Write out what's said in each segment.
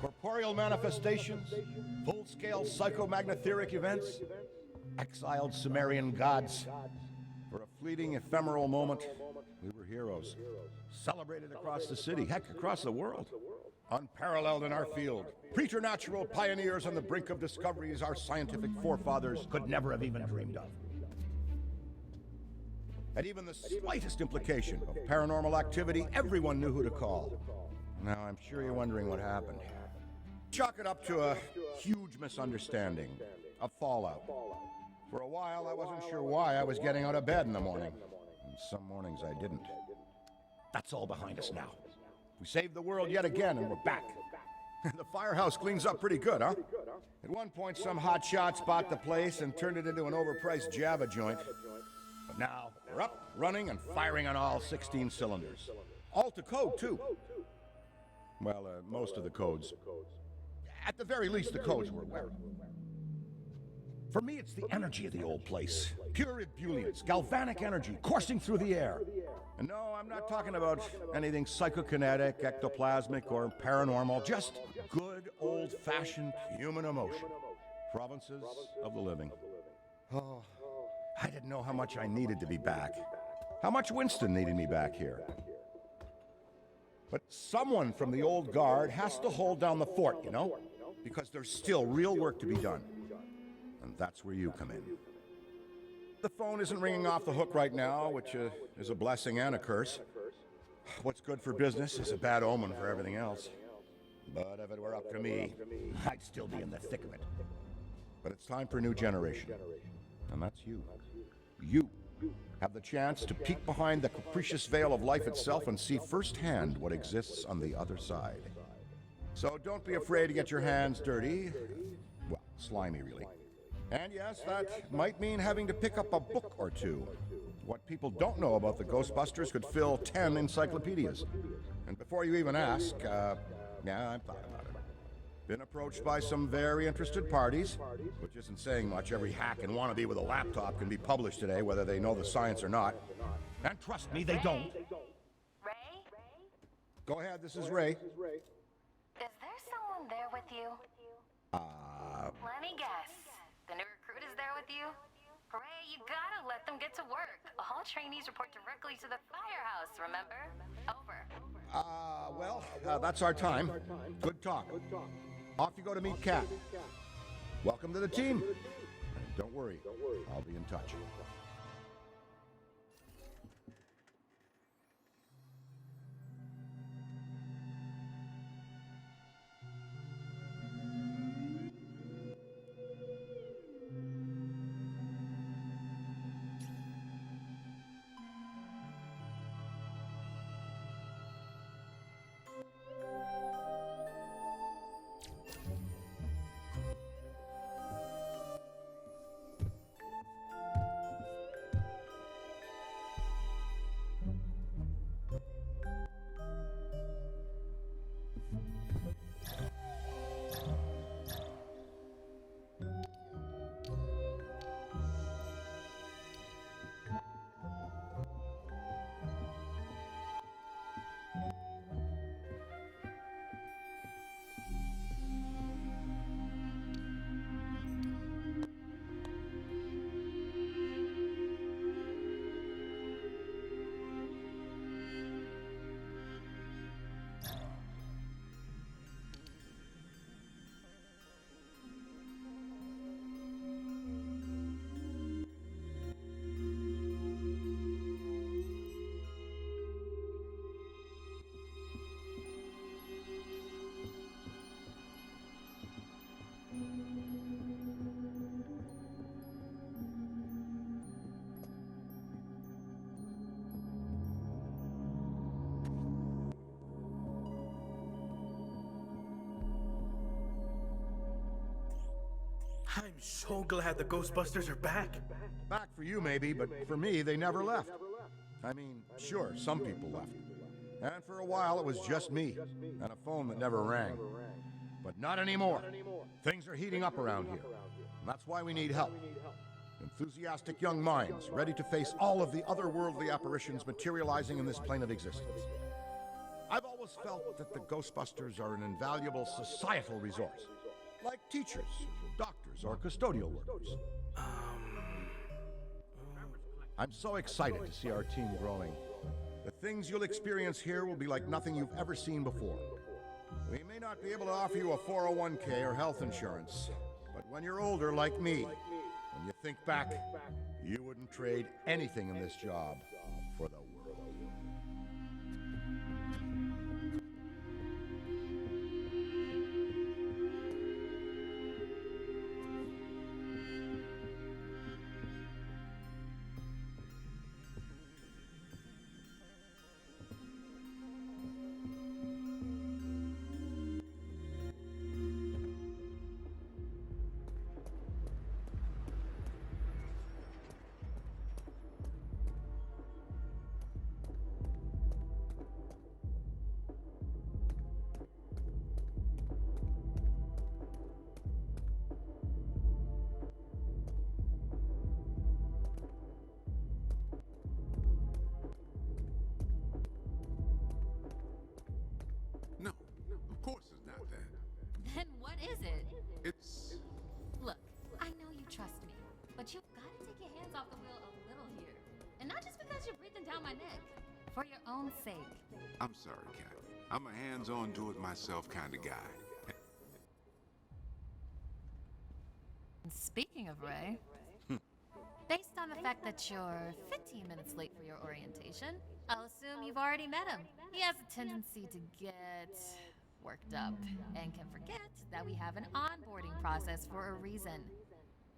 Corporeal manifestations, full-scale psychomagnotheric events, exiled Sumerian gods. For a fleeting, ephemeral moment, we were heroes, celebrated across the city, heck, across the world. Unparalleled in our field, preternatural pioneers on the brink of discoveries our scientific forefathers could never have even dreamed of. At even the slightest implication of paranormal activity, everyone knew who to call. Now, I'm sure you're wondering what happened. Chalk it up to a huge misunderstanding, a fallout. For a while, I wasn't sure why I was getting out of bed in the morning. And some mornings I didn't. That's all behind us now. We saved the world yet again, and we're back. The firehouse cleans up pretty good, huh? At one point, some hotshot bought the place and turned it into an overpriced Java joint. But now, we're up, running, and firing on all 16 cylinders. All to code, too. Well, most of the codes. At the very least, the codes were aware of. For me, it's the energy of the old place. Pure ebullience, galvanic energy coursing through the air. And no, I'm not talking about anything psychokinetic, ectoplasmic, or paranormal. Just good, old-fashioned human emotion. Provinces of the living. Oh, I didn't know how much I needed to be back. How much Winston needed me back here. But someone from the old guard has to hold down the fort, you know? Because there's still real work to be done. And that's where you come in. The phone isn't ringing off the hook right now, which is a blessing and a curse. What's good for business is a bad omen for everything else. But if it were up to me, I'd still be in the thick of it. But it's time for a new generation. And that's you. You have the chance to peek behind the capricious veil of life itself and see firsthand what exists on the other side. So don't be afraid to get your hands dirty. Well, slimy, really. And yes, that might mean having to pick up a book or two. What people don't know about the Ghostbusters could fill 10 encyclopedias. And before you even ask, yeah, I've thought about it. Been approached by some very interested parties, which isn't saying much. Every hack and wannabe with a laptop can be published today, whether they know the science or not. And trust me, they don't. Ray? Go ahead, this is Ray. Is there someone there with you? Let me guess. The new recruit is there with you? Ray, you gotta let them get to work. All trainees report directly to the firehouse, remember? Over. Well, that's our time. Good talk. Off you go to meet Kat. Welcome to the team. And don't worry, I'll be in touch. I'm so glad the Ghostbusters are back. Back for you, maybe, but for me, they never left. I mean, sure, some people left. And for a while, it was just me, and a phone that never rang. But not anymore. Things are heating up around here. And that's why we need help. Enthusiastic young minds, ready to face all of the otherworldly apparitions materializing in this plane of existence. I've always felt that the Ghostbusters are an invaluable societal resource, like teachers, doctors, or custodial workers. I'm so excited to see our team growing. The things you'll experience here will be like nothing you've ever seen before. We may not be able to offer you a 401k or health insurance, but when you're older like me, when you think back, you wouldn't trade anything in this job for the world. No, of course it's not that. Then what is it? It's... Look, I know you trust me, but you've got to take your hands off the wheel a little here. And not just because you're breathing down my neck. For your own sake. I'm sorry, Kat. I'm a hands-on, do-it-myself kind of guy. And speaking of Ray... Based on the fact that you're 15 minutes late for your orientation, I'll assume you've already met him. He has a tendency to get worked up and can forget that we have an onboarding process for a reason.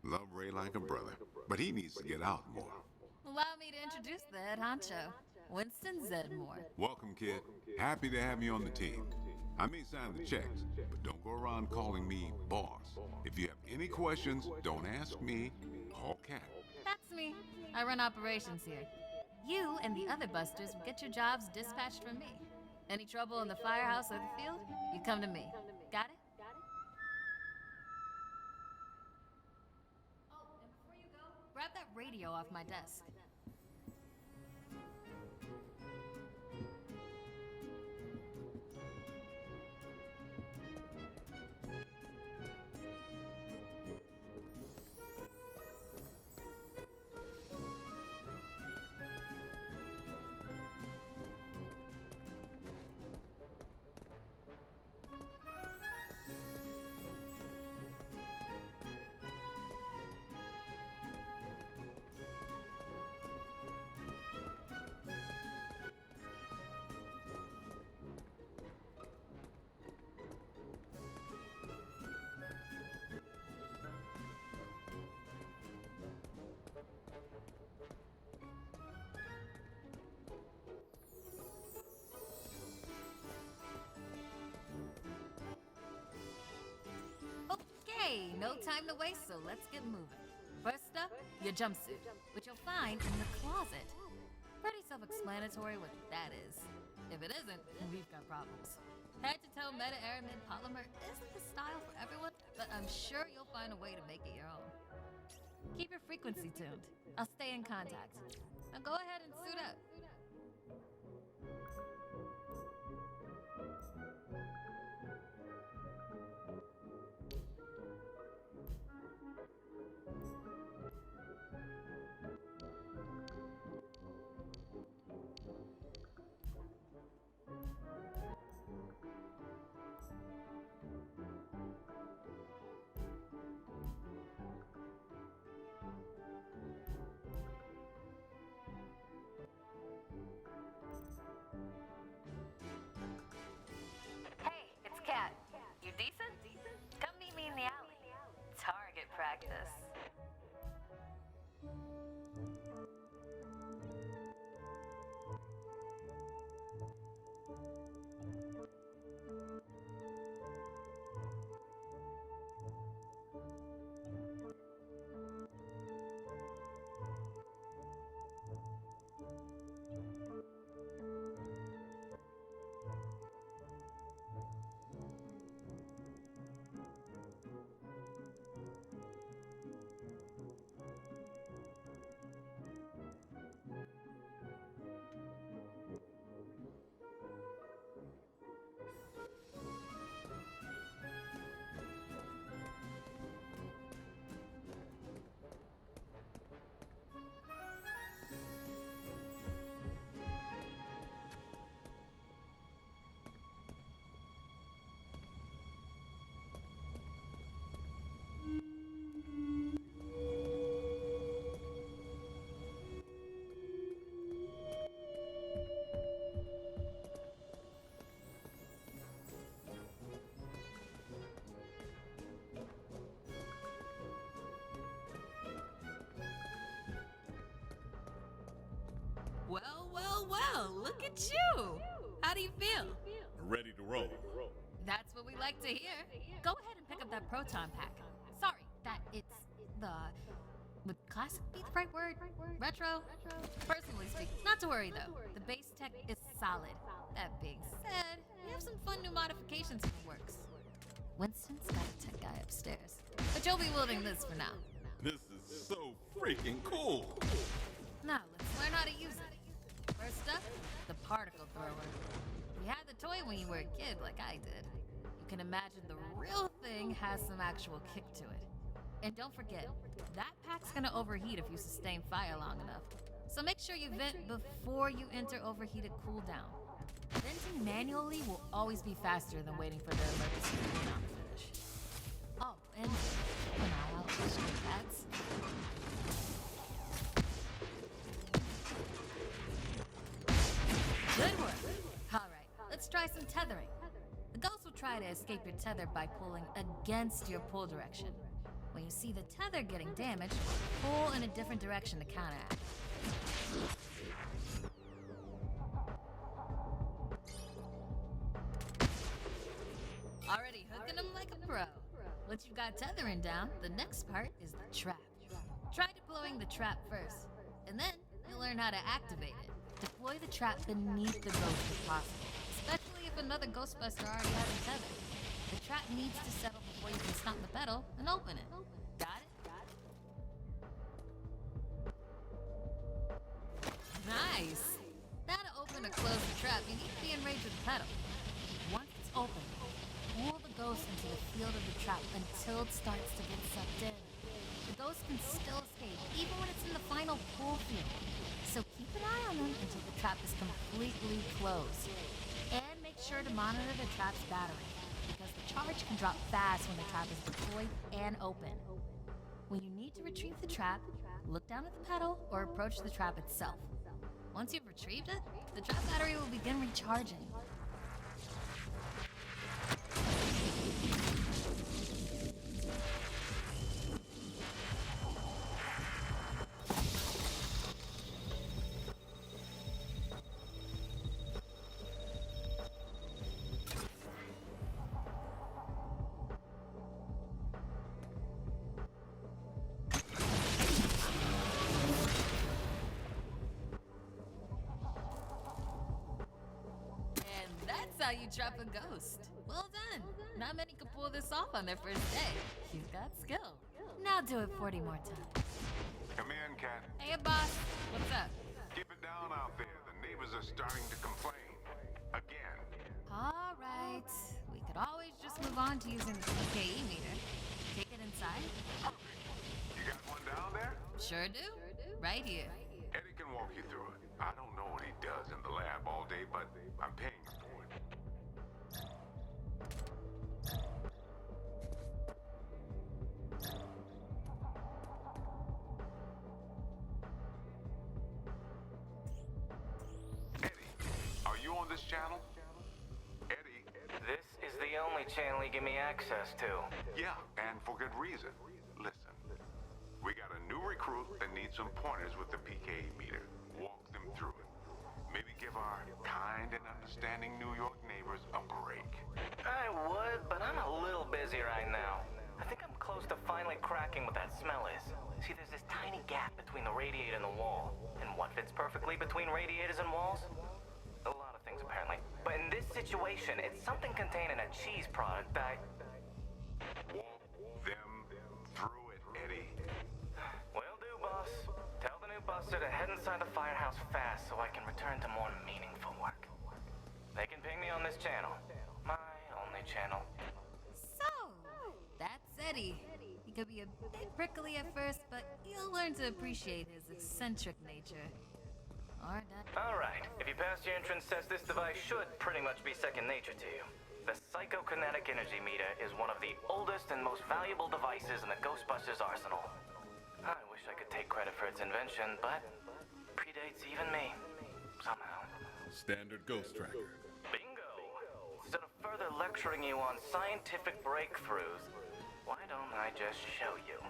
Love Ray like a brother, but he needs to get out more. Allow me to introduce the head honcho, Winston Zedmore. Welcome, kid. Happy to have you on the team. I may sign the checks, but don't go around calling me boss. If you have any questions, don't ask me. Call Cat. That's me. I run operations here. You and the other busters will get your jobs dispatched from me. Any trouble in the firehouse or the field, you come to me. Got it? Oh, and before you go, grab that radio off my desk. Okay, no time to waste, so let's get moving. First up, your jumpsuit, which you'll find in the closet. Pretty self-explanatory what that is. If it isn't, we've got problems. Head-to-toe meta-aramid polymer isn't the style for everyone, but I'm sure you'll find a way to make it your own. Keep your frequency tuned. I'll stay in contact. Now go ahead and suit up. Hey, it's Kat. You decent? Come meet me in the alley. Target practice. Well, look at you! How do you feel? Ready to roll. That's what we like to hear. Go ahead and pick up that proton pack. Sorry, that it's the... Would classic be the right word? Retro? Personally speaking, not to worry though. The base tech is solid. That being said, we have some fun new modifications in the works. Winston's got a tech guy upstairs, but you'll be wielding this for now. This is so freaking cool. Now, let's learn how to use it. First up, the particle thrower. You had the toy when you were a kid, like I did. You can imagine the real thing has some actual kick to it. And don't forget, that pack's gonna overheat if you sustain fire long enough. So make sure you vent before you enter overheated cooldown. Venting manually will always be faster than waiting for the emergency cooldown to finish. Oh, and keep an eye out for stray cats. to escape your tether by pulling against your pull direction. When you see the tether getting damaged, pull in a different direction to counteract. Already hooking them like a pro. Once you've got tethering down, the next part is the trap. Try deploying the trap first, and then you'll learn how to activate it. Deploy the trap beneath the ghost if possible, especially if another Ghostbuster already has a tether. The trap needs to settle before you can stomp the pedal and open it. Got it? Nice! Now to open or close the trap, you need to be in range with the pedal. Once it's open, pull the ghost into the field of the trap until it starts to get sucked in. The ghost can still escape, even when it's in the final pull field. So keep an eye on them until the trap is completely closed. And make sure to monitor the trap's battery, because the charge can drop fast when the trap is deployed and open. When you need to retrieve the trap, look down at the pedal or approach the trap itself. Once you've retrieved it, the trap battery will begin recharging. How you trap a ghost. Well done. Not many can pull this off on their first day. You've got skill. Now do it 40 more times. Come in, Cat. Hey, boss. What's up? Keep it down out there. The neighbors are starting to complain. Again. All right. We could always just move on to using the PKE meter. Take it inside. You got one down there? Sure do. Right here. Eddie can walk you through it. I don't know what he does in the lab all day, but I'm paying him for it. This channel? Eddie? This is the only channel you give me access to. Yeah, and for good reason. Listen, we got a new recruit that needs some pointers with the PKE meter. Walk them through it. Maybe give our kind and understanding New York neighbors a break. I would, but I'm a little busy right now. I think I'm close to finally cracking what that smell is. See, there's this tiny gap between the radiator and the wall. And what fits perfectly between radiators and walls? A lot of things, apparently. But in this situation, it's something contained in a cheese product that... Walk them through it, Eddie. Will do, boss. Tell the new buster to head inside the firehouse fast so I can return to more meaningful work. They can ping me on this channel. My only channel. So, that's Eddie. He could be a bit prickly at first, but you'll learn to appreciate his eccentric nature. Alright, if you pass your entrance test, this device should pretty much be second nature to you. The psychokinetic energy meter is one of the oldest and most valuable devices in the Ghostbusters arsenal. I wish I could take credit for its invention, but predates even me, somehow. Standard ghost tracker. Bingo! Instead of further lecturing you on scientific breakthroughs, why don't I just show you?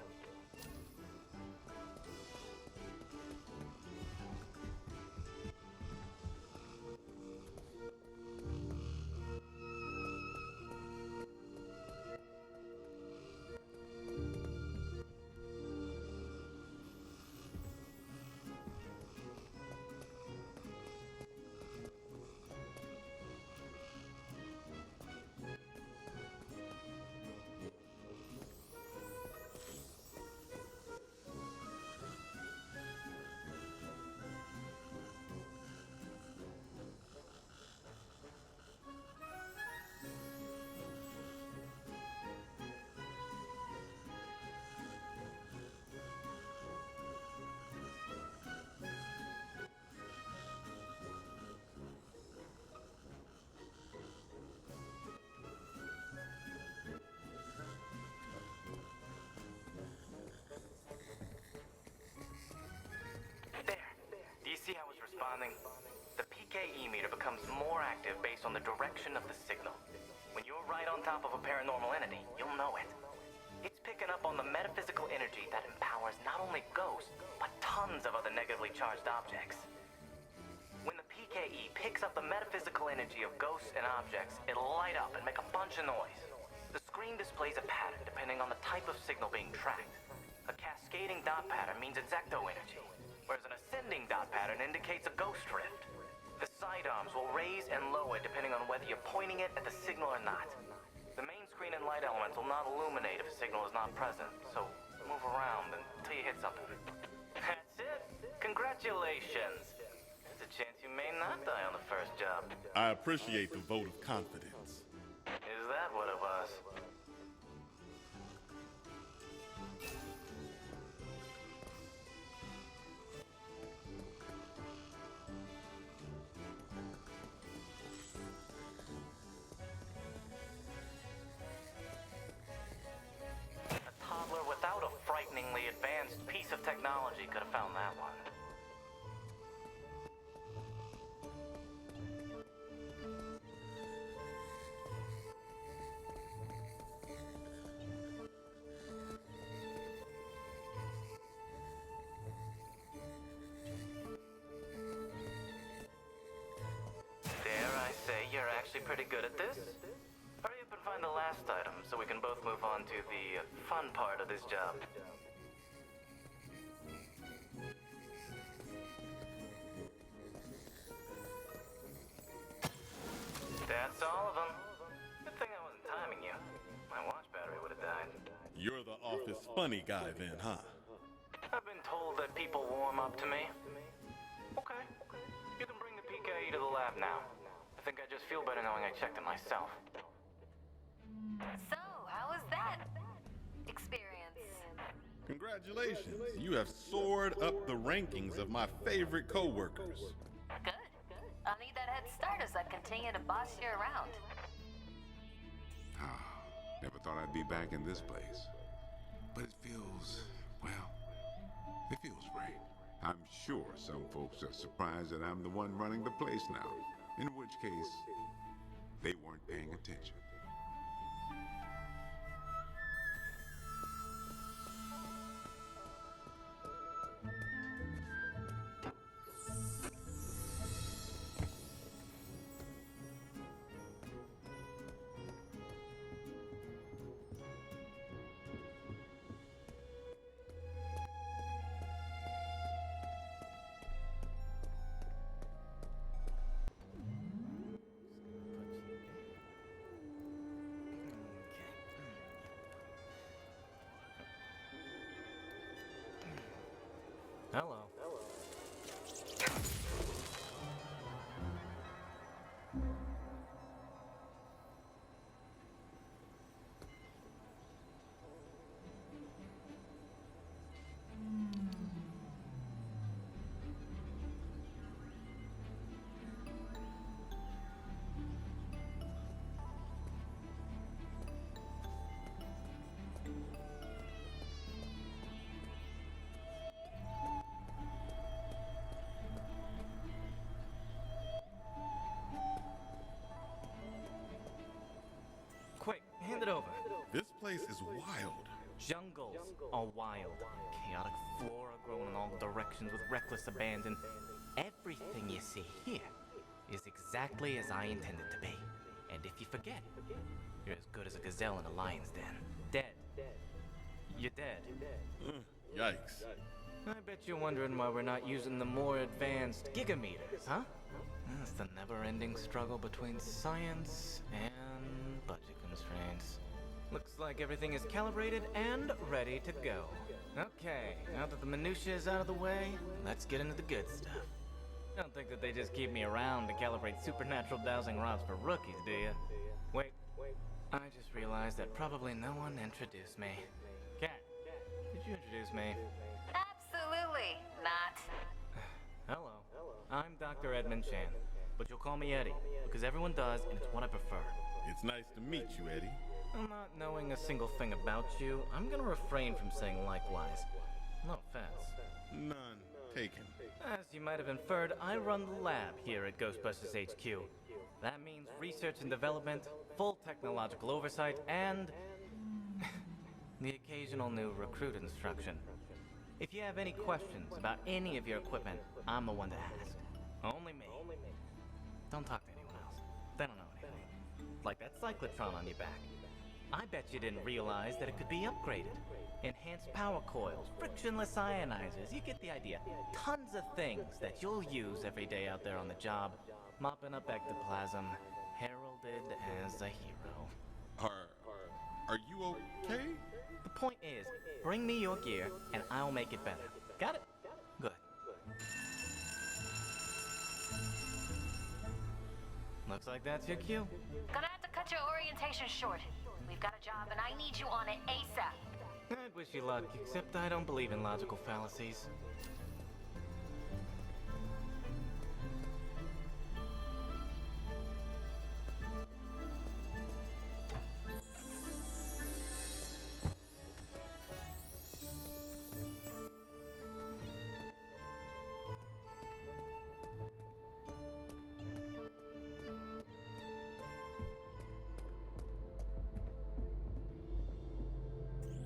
See how it's responding? The PKE meter becomes more active based on the direction of the signal. When you're right right on top of a paranormal entity, you'll know it. It's picking up on the metaphysical energy that empowers not only ghosts, but tons of other negatively charged objects. When the PKE picks up the metaphysical energy of ghosts and objects, it'll light up and make a bunch of noise. The screen displays a pattern depending on the type of signal being tracked. A cascading dot pattern means it's ecto energy, whereas an ascending dot pattern indicates a ghost drift. The sidearms will raise and lower depending on whether you're pointing it at the signal or not. The main screen and light elements will not illuminate if a signal is not present, so move around until you hit something. That's it! Congratulations! There's a chance you may not die on the first job. I appreciate the vote of confidence. Is that what it was? A toddler without a frighteningly advanced piece of technology could have found that one. Dare I say you're actually pretty good at this? Hurry up and find the last item so we can both move on to the fun part of this job. That's all of them. Good thing I wasn't timing you. My watch battery would have died. You're the office funny guy then, huh? I've been told that people warm up to me. Okay. You can bring the PKE to the lab now. I think I just feel better knowing I checked it myself. So, how was that experience? Congratulations. You have soared up the rankings of my favorite coworkers. Good. I'll need that head start as I continue to boss you around. Never thought I'd be back in this place. But it feels, well, it feels right. I'm sure some folks are surprised that I'm the one running the place now. In which case, they weren't paying attention. Hello. Quick, hand it over. This place is wild. Jungles are wild. Chaotic flora growing in all directions with reckless abandon. Everything you see here is exactly as I intended to be. And if you forget, you're as good as a gazelle in a lion's den. Dead. You're dead. Yikes. I bet you're wondering why we're not using the more advanced gigameters, huh? It's the never-ending struggle between science and budget constraints. Looks like everything is calibrated and ready to go. Okay, now that the minutiae is out of the way, let's get into the good stuff. Don't think that they just keep me around to calibrate supernatural dowsing rods for rookies, do you? Wait, I just realized that probably no one introduced me. Cat, did you introduce me? Absolutely not. Hello, I'm Dr. Edmund Chan, but you'll call me Eddie, because everyone does, and it's what I prefer. It's nice to meet you, Eddie. Not knowing a single thing about you, I'm gonna refrain from saying likewise. No offense. None taken. As you might have inferred, I run the lab here at Ghostbusters HQ. That means research and development, full technological oversight, and the occasional new recruit instruction. If you have any questions about any of your equipment, I'm the one to ask. Only me. Don't talk to anyone else. They don't know anything. Like that cyclotron on your back. I bet you didn't realize that it could be upgraded. Enhanced power coils, frictionless ionizers, you get the idea. Tons of things that you'll use every day out there on the job. Mopping up ectoplasm, heralded as a hero. Are you okay? The point is, bring me your gear and I'll make it better. Got it? Good. Looks like that's your cue. Gonna have to cut your orientation short. We've got a job and I need you on it ASAP. I'd wish you luck, except I don't believe in logical fallacies.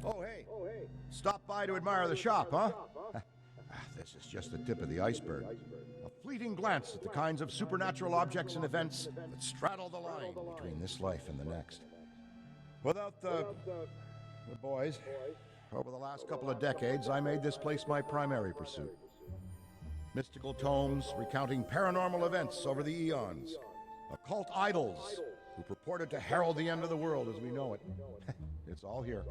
Oh, hey. Stop by to admire the shop, huh? This is just the tip of the iceberg. A fleeting glance at the kinds of supernatural objects and events that straddle the line between this life and the next. Without the boys, over the last couple of decades, I made this place my primary pursuit. Mystical tomes recounting paranormal events over the eons. Occult idols who purported to herald the end of the world as we know it. It's all here.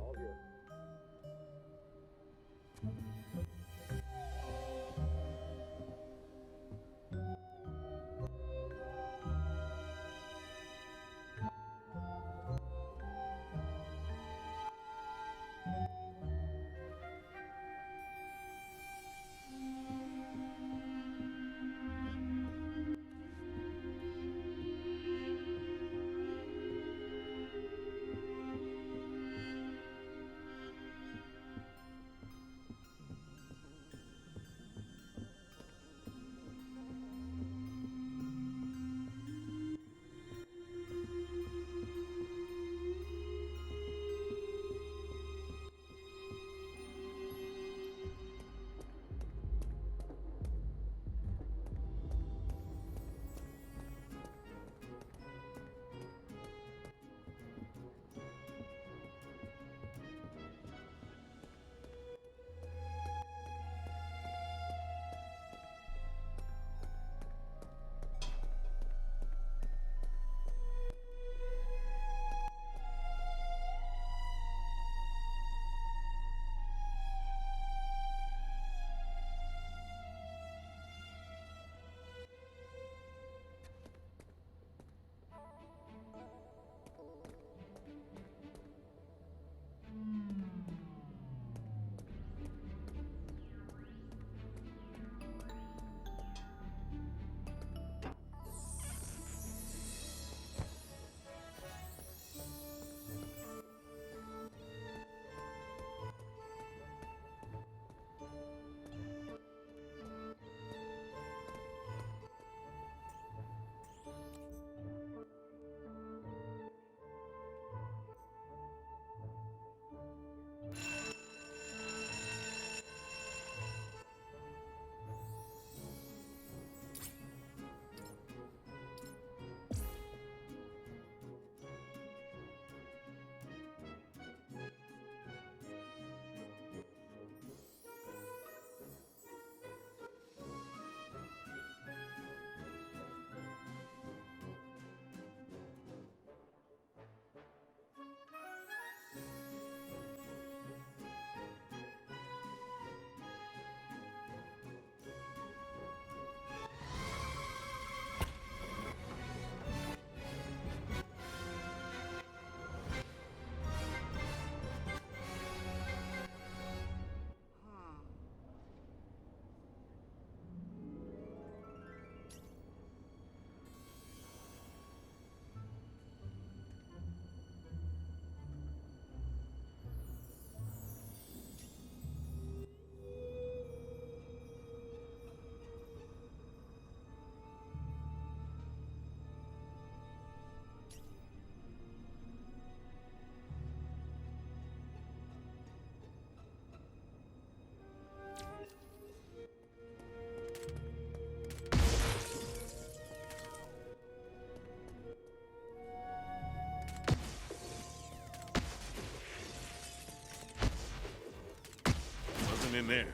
in there.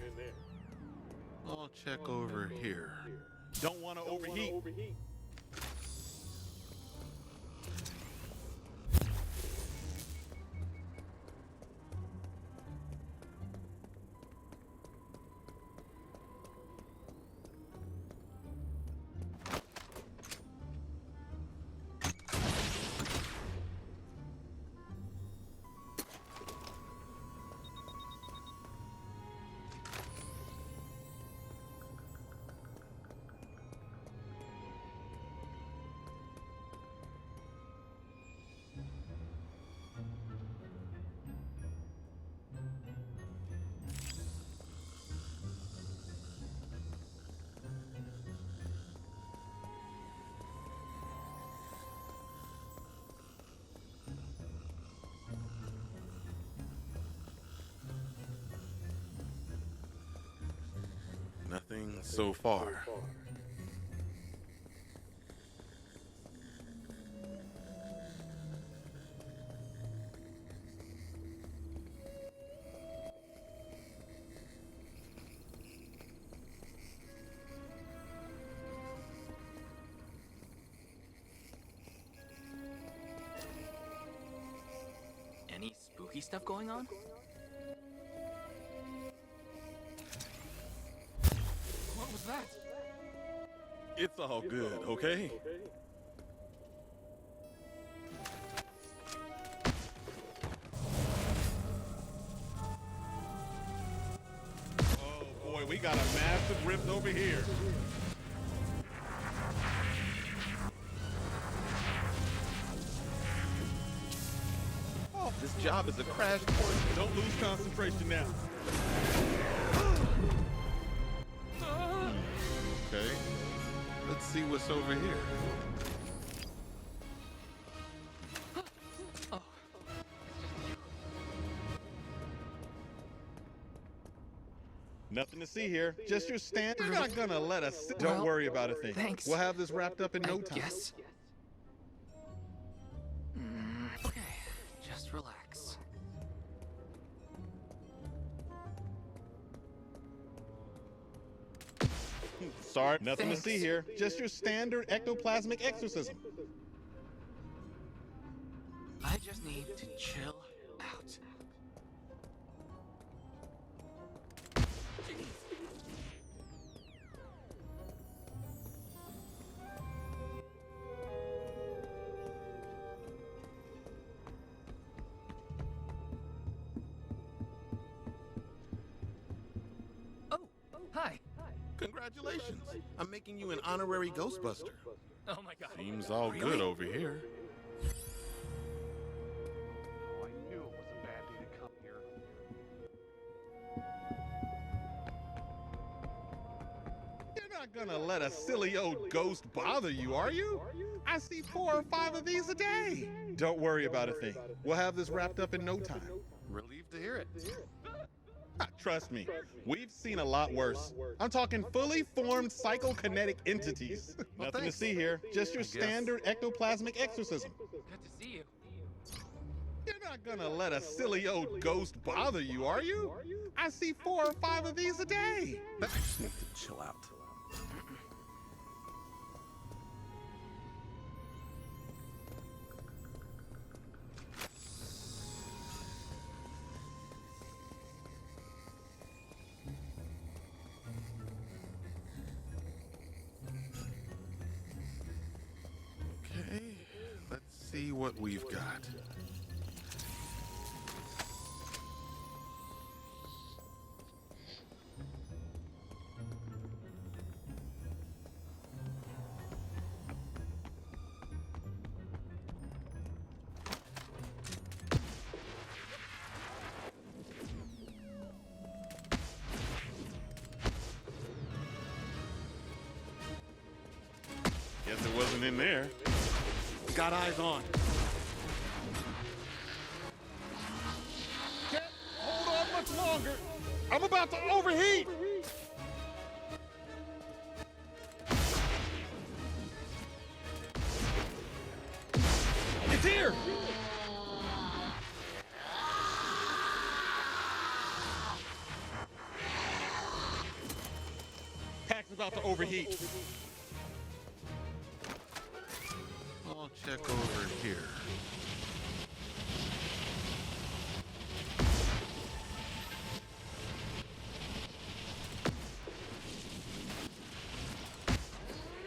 I'll check over here. Don't want to overheat. Nothing so far. Any spooky stuff going on? What was that? It's all good, okay? Oh boy, we got a massive rift over here. Oh, this job is a crash course. Don't lose concentration now. Okay, let's see what's over here. Oh, Nothing to see here. Just your stand. You're not gonna let us sit. Don't Well, worry about a thing. thanks. We'll have this wrapped up in no I time. guess. Okay, just relax. Sorry, nothing Thanks. to see here. Just your standard ectoplasmic exorcism. I just need to chill out. Oh, hi. Congratulations. I'm making you an honorary Ghostbuster. Oh my god. Seems all good over here. Oh, I knew it was a bad day to come here. You're not gonna let a silly old ghost bother you, are you? I see 4 or 5 of these a day. Don't worry about a thing. We'll have this wrapped up in no time. Relieved to hear it. Trust me, we've seen a lot worse. I'm talking fully formed psychokinetic entities. Nothing to thanks. see here. Just your I guess. standard ectoplasmic exorcism. Good to see you. You're not gonna let a silly old ghost bother you, are you? I see 4 or 5 of these a day. I just need to chill out. Okay, let's see what we've got. Guess it wasn't in there. Got eyes on. Can't hold on much longer. I'm about to overheat. It's here. about to overheat. I'll check over here.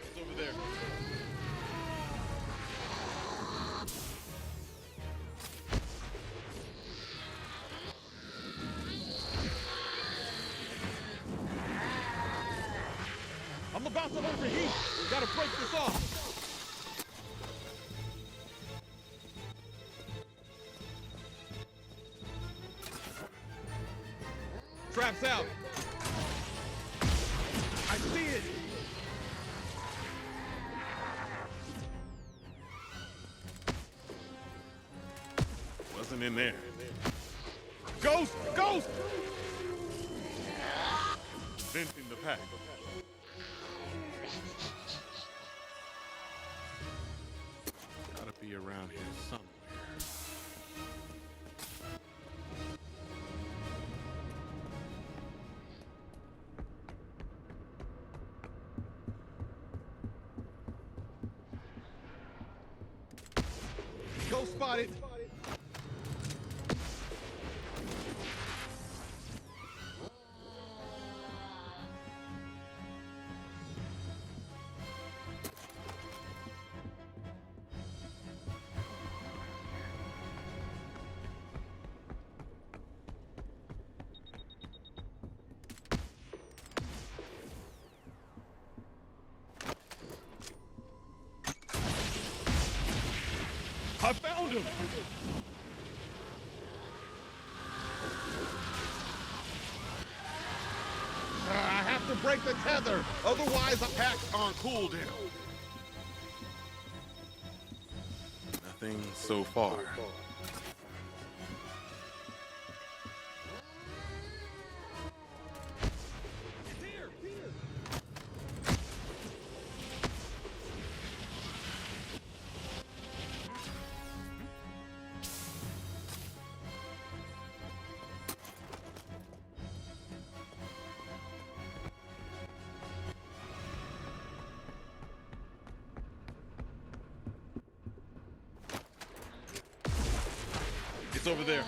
It's over there. I'm about to overheat. We gotta break this off. Traps out. I see it. Wasn't in there. Ghost! Ghost! Venting the pack. Gotta be around here somewhere. Ghost spotted. I found him! I have to break the tether, otherwise the pack's on cooldown. Nothing so far. It's over there.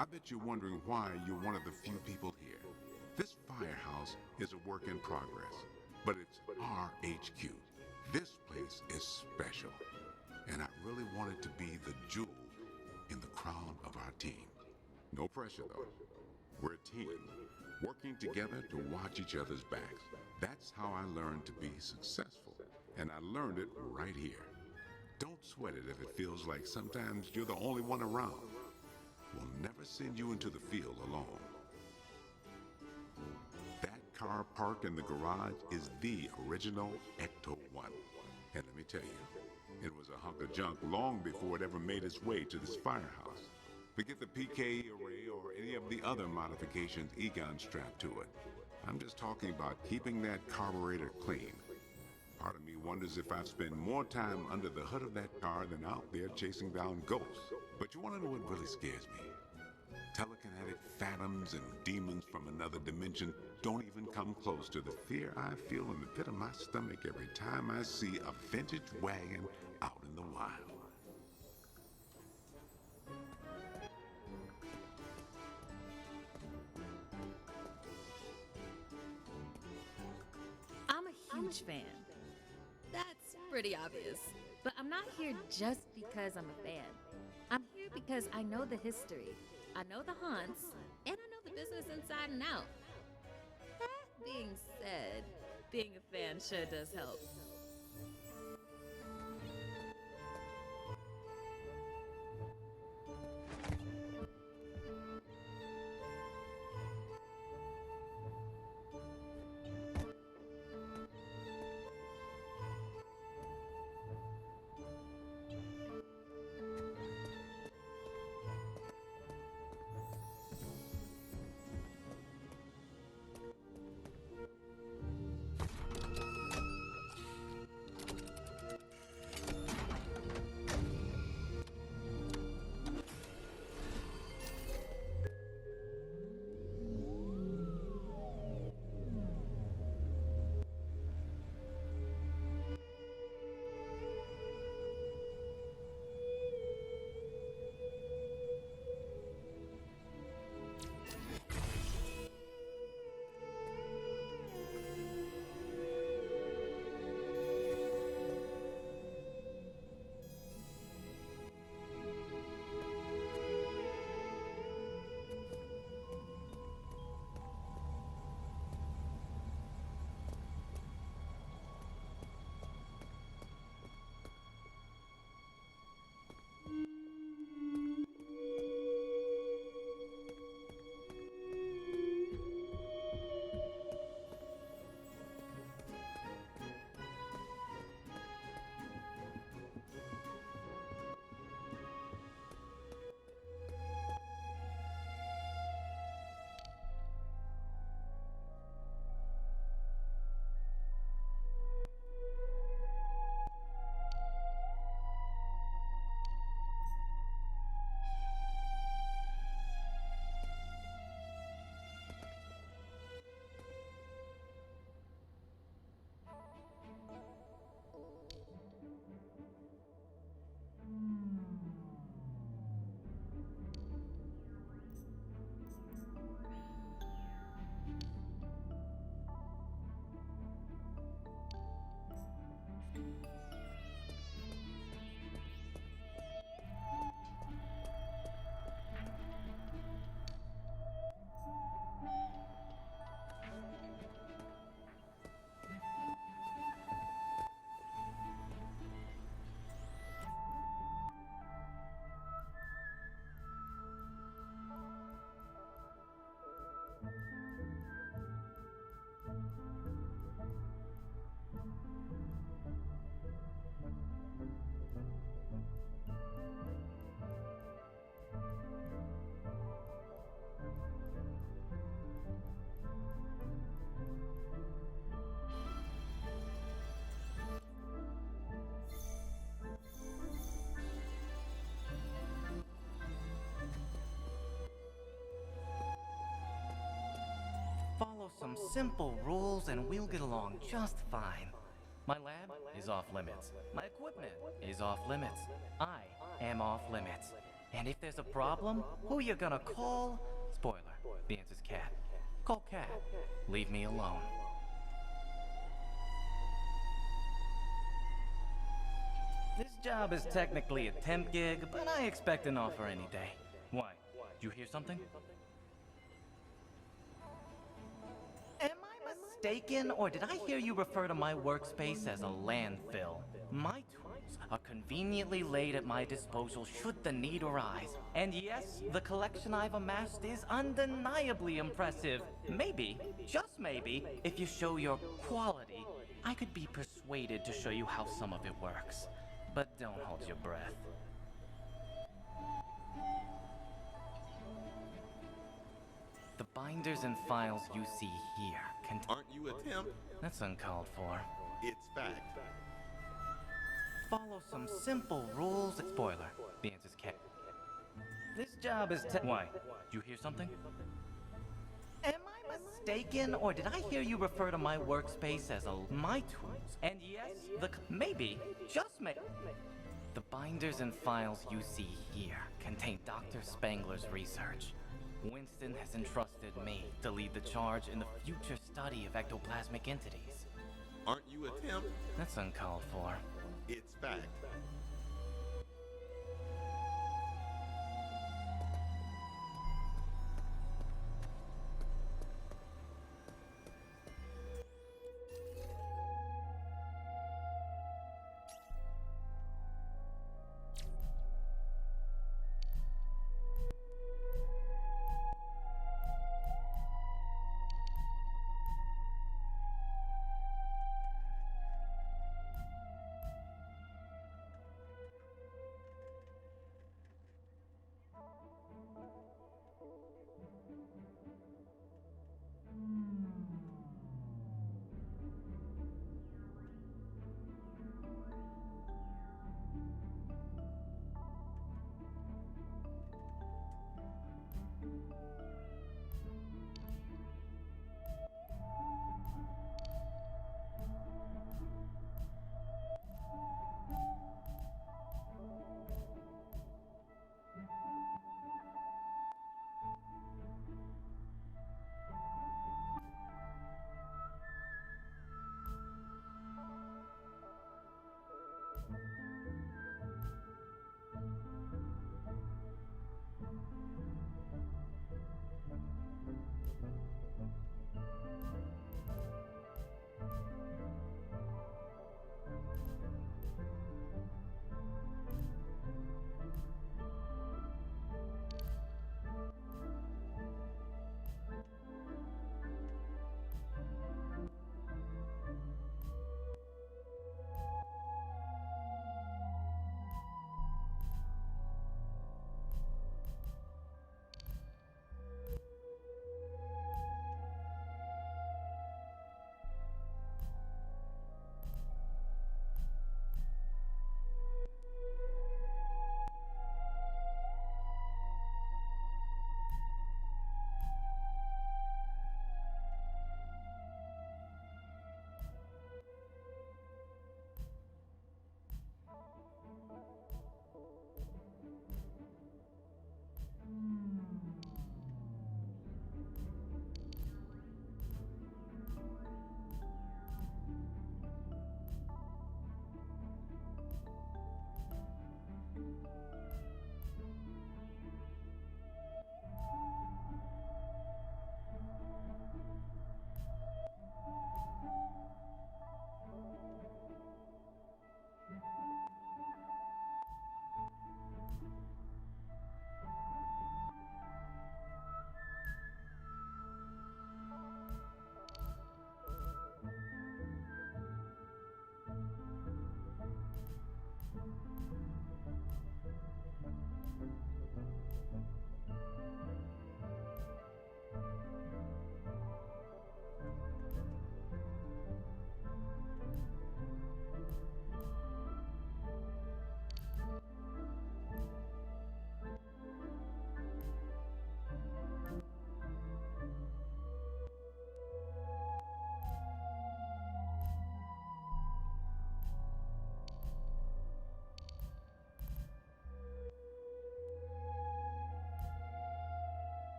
I bet you're wondering why you're one of the few people here. This firehouse is a work in progress, but it's our HQ. This place is special, and I really want it to be the jewel in the crown of our team. No pressure, though. We're a team, working together to watch each other's backs. That's how I learned to be successful, and I learned it right here. Don't sweat it if it feels like sometimes you're the only one around. We'll never send you into the field alone. That car parked in the garage is the original Ecto-1. And let me tell you, it was a hunk of junk long before it ever made its way to this firehouse. Forget the PK array or any of the other modifications Egon strapped to it. I'm just talking about keeping that carburetor clean. Part of me wonders if I've spent more time under the hood of that car than out there chasing down ghosts. But you want to know what really scares me? Telekinetic phantoms and demons from another dimension don't even come close to the fear I feel in the pit of my stomach every time I see a vintage wagon out in the wild. huge fan. That's pretty obvious. But I'm not here just because I'm a fan. I'm here because I know the history, I know the haunts, and I know the business inside and out. That being said, being a fan sure does help. Follow some simple rules and we'll get along just fine. My lab is off limits. My equipment is off limits. I am off limits. And if there's a problem, who you gonna call? Spoiler, the answer's Cat. Call Cat. Leave me alone. This job is technically a temp gig, but I expect an offer any day. Why? Did you hear something? Am I mistaken, or did I hear you refer to my workspace as a landfill? My tools are conveniently laid at my disposal should the need arise. And yes, the collection I've amassed is undeniably impressive. Maybe, just maybe, if you show your quality, I could be persuaded to show you how some of it works. But don't hold your breath. The binders and files you see here Aren't you a temp? That's uncalled for. It's fact. Follow some simple rules. Spoiler, the answer's Cat. This job is Why? Did you hear something? Am I mistaken, or did I hear you refer to my workspace as my tools? And yes, maybe, just maybe. The binders and files you see here contain Dr. Spangler's research. Winston has entrusted me to lead the charge in the future study of ectoplasmic entities. Aren't you a temp? That's uncalled for. It's fact.